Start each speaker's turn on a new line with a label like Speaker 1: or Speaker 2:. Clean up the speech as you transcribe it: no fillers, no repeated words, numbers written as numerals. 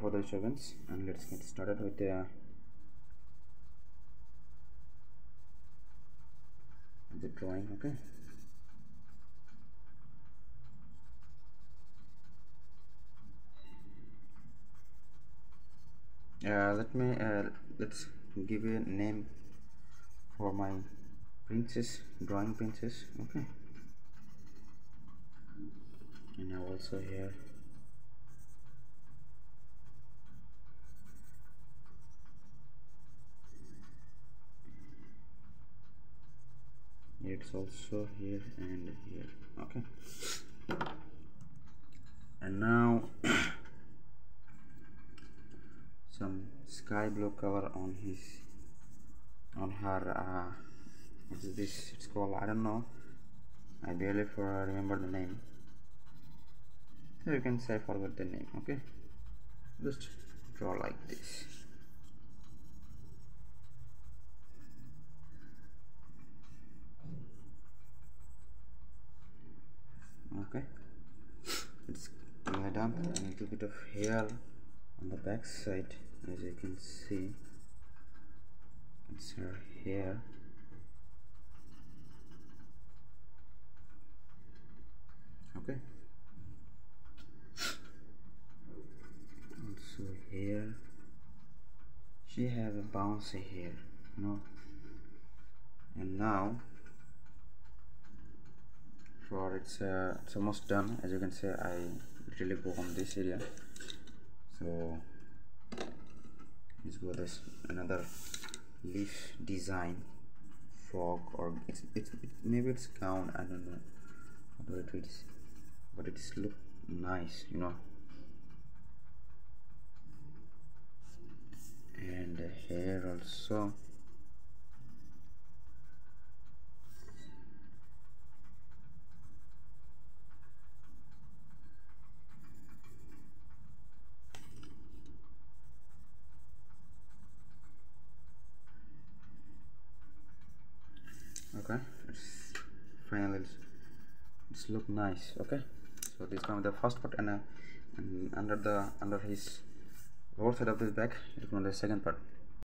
Speaker 1: further disturbance, and let's get started with the drawing. Okay, let's give a name for my princess, drawing princess. Okay, and now also here it's also here and here. Okay, and now some sky blue color on her what is this, it's called, I don't know, I barely remember the name, so you can say forget the name. Okay, just draw like this. Okay, let's lay down a little bit of hair on the back side. As you can see, it's her hair. Okay, also here she has a bouncy hair, and now for it's almost done. As you can see, I really go on this area, so let's go this another leaf design, frog, or maybe it's gown, I don't know what it is, but it's look nice, and the hair also. Okay, finally it's look nice. Okay, so this comes the first part, and under his lower side of this back, it's going to the second part.